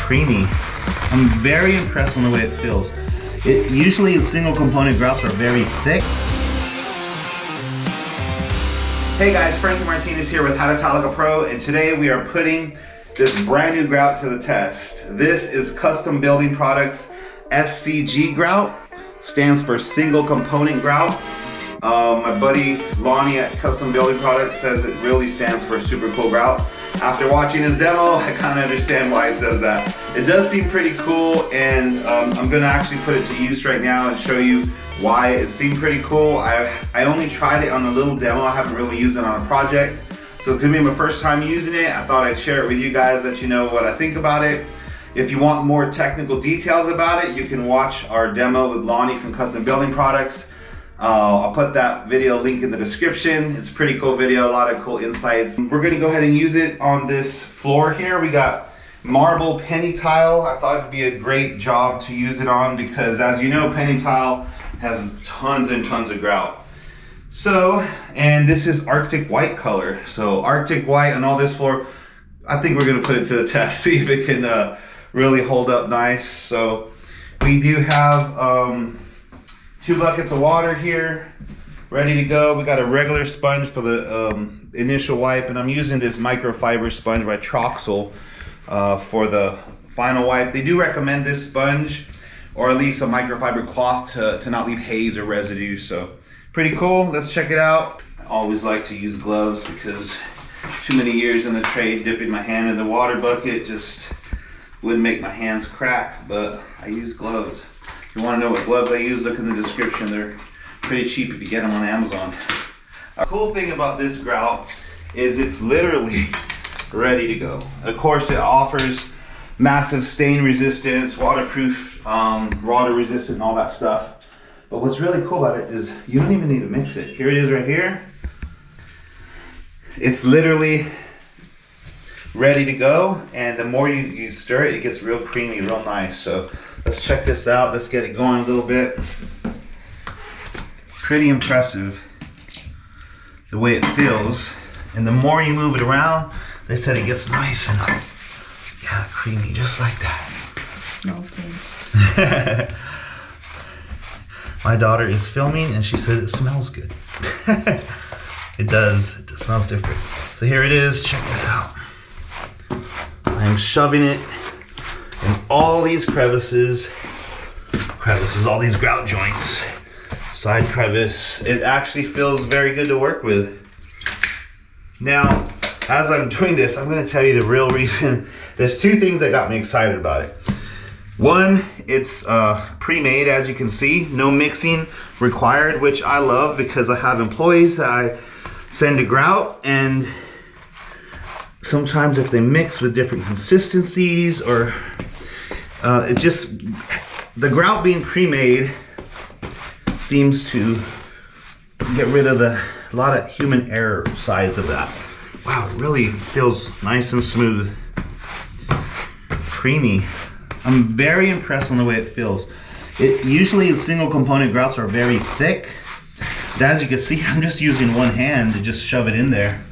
creamy. I'm very impressed on the way it feels. Usually single component grouts are very thick. Hey guys, Frankie Martinez here with How to Tile Like a Pro, and today we are putting this brand new grout to the test. This is Custom Building Products SCG Grout, stands for Single Component Grout. My buddy Lonnie at Custom Building Products says it really stands for super cool grout. After watching his demo, I kind of understand why he says that. It does seem pretty cool, and I'm gonna actually put it to use right now and show you why it seemed pretty cool. I only tried it on the little demo. I haven't really used it on a project. So it's gonna be my first time using it. I thought I'd share it with you guys, let you know what I think about it. If you want more technical details about it, you can watch our demo with Lonnie from Custom Building Products. I'll put that video link in the description. It's a pretty cool video, a lot of cool insights. We're gonna go ahead and use it on this floor here. We got marble penny tile. I thought it'd be a great job to use it on because, as you know, penny tile has tons and tons of grout. So, and this is Arctic white color. So Arctic white on all this floor, I think we're gonna put it to the test, see if it can really hold up nice. So we do have 2 buckets of water here, ready to go. We got a regular sponge for the initial wipe, and I'm using this microfiber sponge by Troxel for the final wipe. They do recommend this sponge, or at least a microfiber cloth to not leave haze or residue. So pretty cool. Let's check it out. I always like to use gloves because too many years in the trade dipping my hand in the water bucket just would make my hands crack, but I use gloves. If you want to know what gloves I use, look in the description. They're pretty cheap if you get them on Amazon. A cool thing about this grout is it's literally ready to go. Of course, it offers massive stain resistance, waterproof, water resistant, and all that stuff. But what's really cool about it is you don't even need to mix it. Here it is right here. It's literally ready to go, and the more you stir it, it gets real creamy, real nice. So let's check this out. Let's get it going a little bit. Pretty impressive the way it feels. And the more you move it around, they said it gets nice and creamy, just like that. Smells good. My daughter is filming and she said it smells good. It does. It smells different. So here it is. Check this out. I'm shoving it in all these crevices, all these grout joints, side crevice. It actually feels very good to work with. Now, as I'm doing this, I'm going to tell you the real reason. There's 2 things that got me excited about it. One, it's pre-made, as you can see, no mixing required, which I love because I have employees that I send to grout, and sometimes if they mix with different consistencies or it just, the grout being pre-made seems to get rid of a lot of human error sides of that. Wow, it really feels nice and smooth, creamy. I'm very impressed on the way it feels. Usually single component grouts are very thick. But as you can see, I'm just using one hand to just shove it in there.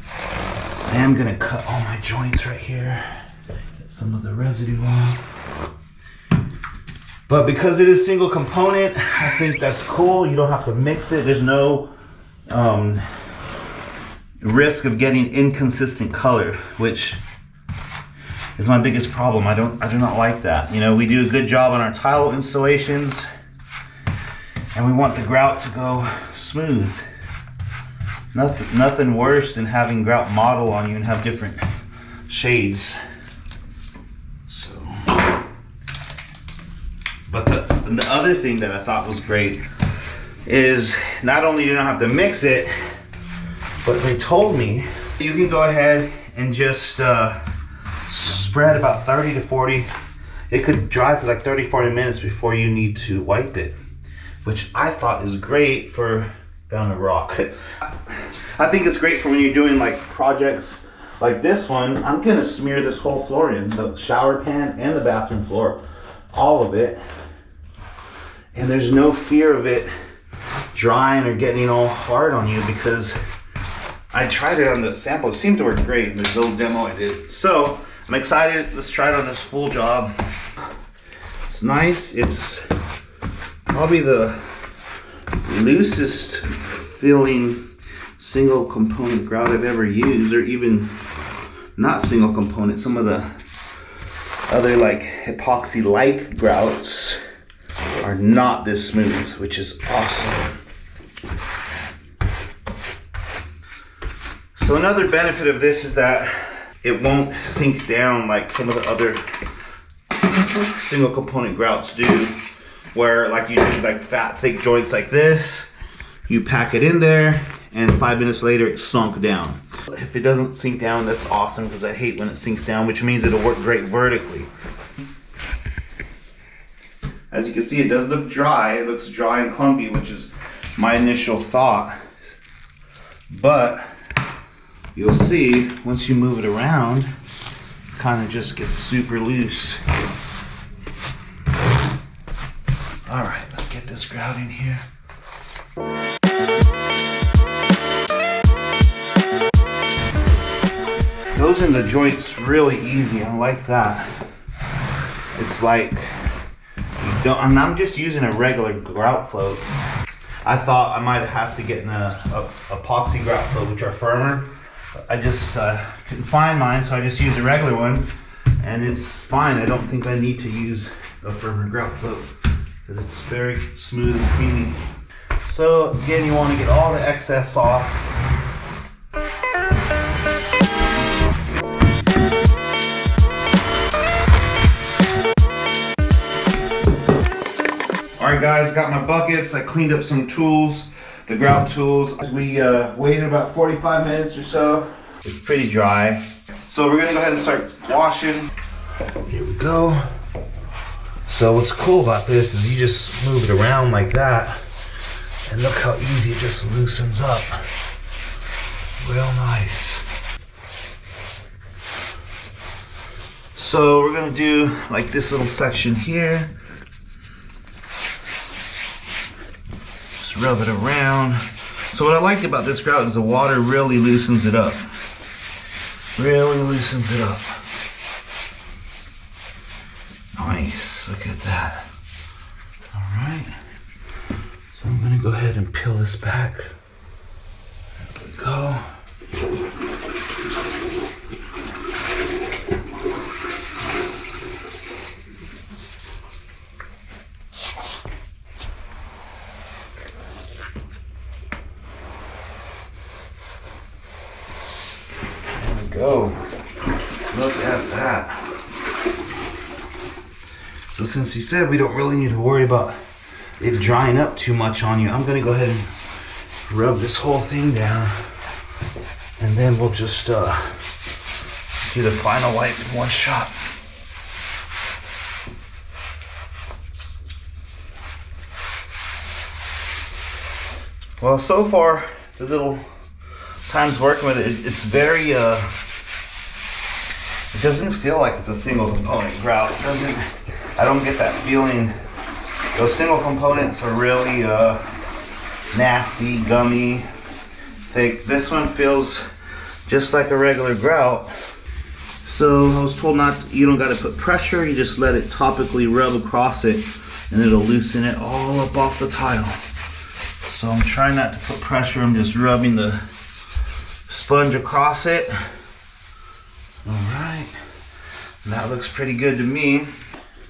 I am gonna cut all my joints right here. Get some of the residue off. But because it is single component, I think that's cool. You don't have to mix it. There's no risk of getting inconsistent color, which is my biggest problem. I do not like that. You know, we do a good job on our tile installations, and we want the grout to go smooth. Nothing worse than having grout model on you and have different shades. So, but the other thing that I thought was great is not only do you not have to mix it, but they told me you can go ahead and just spread about 30 to 40. It could dry for like 30-40 minutes before you need to wipe it, which I thought is great for down a rock. I think it's great for when you're doing like projects like this one. I'm gonna smear this whole floor in, the shower pan and the bathroom floor, all of it. And there's no fear of it drying or getting all hard on you because I tried it on the sample. It seemed to work great in the little demo I did. So I'm excited. Let's try it on this full job. It's nice. It's probably the loosest feeling single component grout I've ever used, or even not single component. Some of the other like epoxy like grouts are not this smooth, which is awesome. So another benefit of this is that it won't sink down like some of the other single component grouts do, where like you do like fat thick joints like this, you pack it in there and 5 minutes later it's sunk down. If it doesn't sink down, that's awesome, because I hate when it sinks down, which means it'll work great vertically. As you can see, it does look dry. It looks dry and clumpy, which is my initial thought, but you'll see once you move it around, it kind of just gets super loose. All right, let's get this grout in here. Goes in the joints really easy. I like that. It's like you don't. I'm just using a regular grout float. I thought I might have to get in a epoxy grout float, which are firmer. I just couldn't find mine, so I just used a regular one, and it's fine. I don't think I need to use a firmer grout float because it's very smooth and creamy. So again, you want to get all the excess off. Alright guys, got my buckets. I cleaned up some tools, the grout tools. We waited about 45 minutes or so. It's pretty dry. So we're gonna go ahead and start washing. Here we go. So what's cool about this is you just move it around like that, and look how easy it just loosens up. Real nice. So we're gonna do like this little section here. Just rub it around. So what I like about this grout is the water really loosens it up. Really loosens it up. Nice, look at that. All right. So I'm gonna go ahead and peel this back. There we go. Go. Look at that. So since he said we don't really need to worry about it drying up too much on you, I'm gonna go ahead and rub this whole thing down, and then we'll just do the final wipe in one shot. Well, so far the little times working with it, it's very it doesn't feel like it's a single component grout. It doesn't. I don't get that feeling. Those single components are really nasty, gummy, thick. This one feels just like a regular grout. So I was told you don't got to put pressure. You just let it topically rub across it, and it'll loosen it all up off the tile. So I'm trying not to put pressure. I'm just rubbing the sponge across it. All right, and that looks pretty good to me.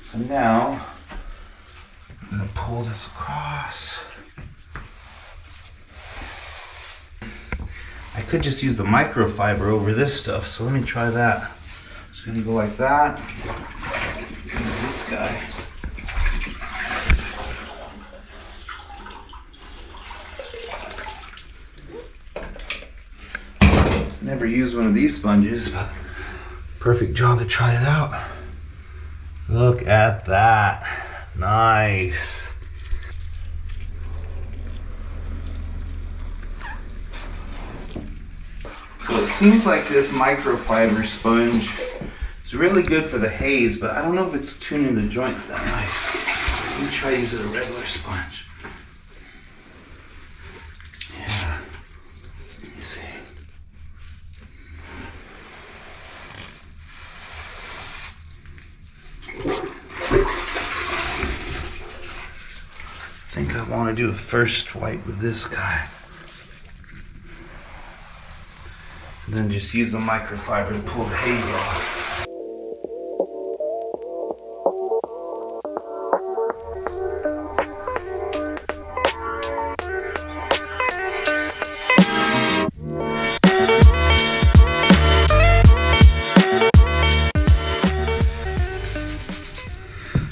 So now I'm gonna pull this across. I could just use the microfiber over this stuff, so let me try that. Just gonna go like that. Use this guy. Never used one of these sponges, but perfect job to try it out. Look at that. Nice. So it seems like this microfiber sponge is really good for the haze, but I don't know if it's tuning the joints that nice. Let me try using a regular sponge. Yeah. Let me see. want to do a first wipe with this guy. And then just use the microfiber to pull the haze off.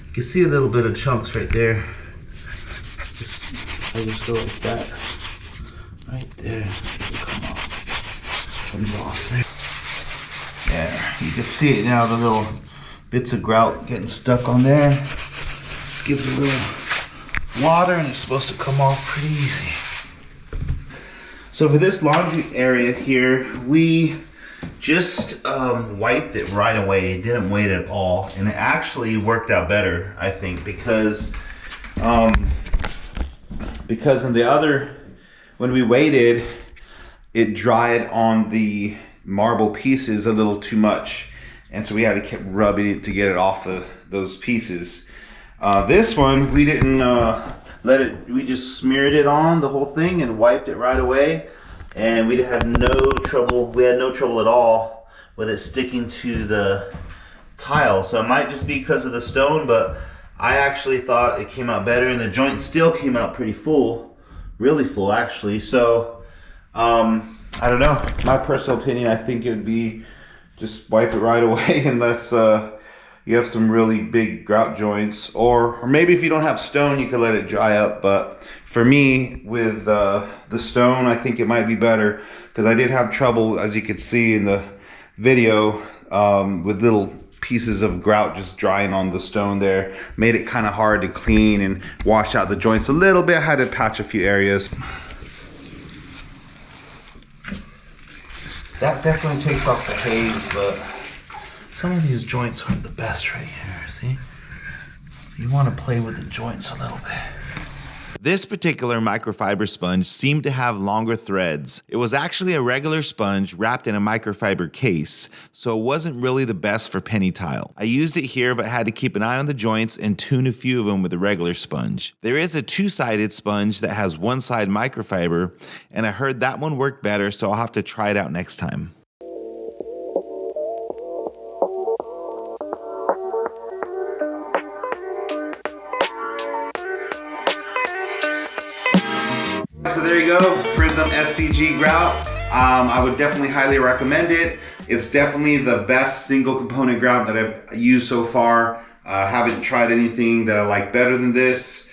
You can see a little bit of chunks right there. I just go like that. Right there. It'll come off. Comes off there. There. You can see it now, the little bits of grout getting stuck on there. Just give it a little water and it's supposed to come off pretty easy. So for this laundry area here, we just wiped it right away. Didn't wait at all, and it actually worked out better, I think, because in the other, when we waited, it dried on the marble pieces a little too much, and so we had to keep rubbing it to get it off of those pieces. This one, we didn't let it. We just smeared it on the whole thing and wiped it right away. And we had no trouble. We had no trouble at all with it sticking to the tile. So it might just be because of the stone, but I actually thought it came out better, and the joint still came out pretty full, really full actually. So I don't know. My personal opinion, I think it would be just wipe it right away unless you have some really big grout joints, or maybe if you don't have stone, you could let it dry up. But for me, with the stone, I think it might be better, because I did have trouble, as you could see in the video, with little pieces of grout just drying on the stone there. Made it kind of hard to clean and wash out the joints a little bit. I had to patch a few areas. That definitely takes off the haze, but some of these joints aren't the best right here, see? So you want to play with the joints a little bit. This particular microfiber sponge seemed to have longer threads. It was actually a regular sponge wrapped in a microfiber case, so it wasn't really the best for penny tile. I used it here, but had to keep an eye on the joints and tune a few of them with a regular sponge. There is a two-sided sponge that has one side microfiber, and I heard that one worked better, so I'll have to try it out next time. So there you go, Prism SCG Grout. I would definitely highly recommend it. It's definitely the best single component grout that I've used so far. Haven't tried anything that I like better than this.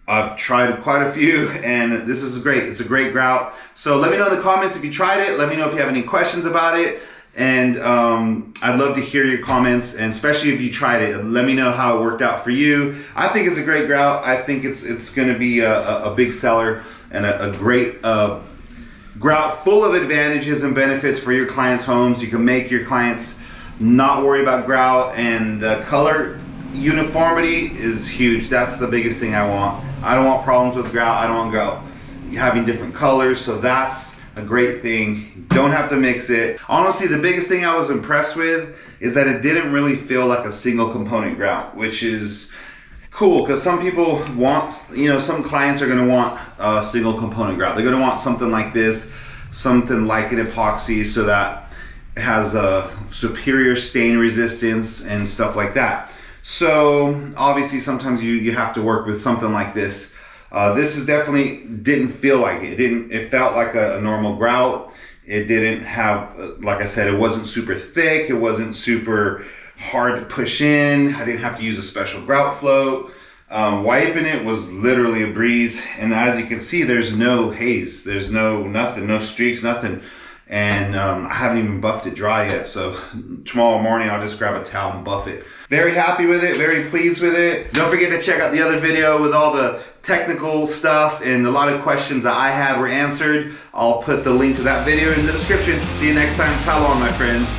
I've tried quite a few, and this is great. It's a great grout. So let me know in the comments if you tried it. Let me know if you have any questions about it. And I'd love to hear your comments, and especially if you tried it, let me know how it worked out for you. I think it's a great grout. I think it's going to be a big seller and a great grout full of advantages and benefits for your clients' homes. You can make your clients not worry about grout, and the color uniformity is huge. That's the biggest thing I want. I don't want problems with grout. I don't want grout having different colors, so that's a great thing. Don't have to mix it. Honestly, the biggest thing I was impressed with is that it didn't really feel like a single component grout, which is cool, because some people want, some clients are going to want a single component grout. They're going to want something like this, something like an epoxy, so that it has a superior stain resistance and stuff like that. So obviously sometimes you have to work with something like this. This is definitely didn't feel like it. It felt like a normal grout. It didn't have, like I said, it wasn't super thick. It wasn't super hard to push in. I didn't have to use a special grout float. Wiping it was literally a breeze. And as you can see, there's no haze. There's nothing, no streaks, nothing. And I haven't even buffed it dry yet. So tomorrow morning, I'll just grab a towel and buff it. Very happy with it, very pleased with it. Don't forget to check out the other video with all the technical stuff, and a lot of questions that I had were answered. I'll put the link to that video in the description. See you next time. Talo on, my friends.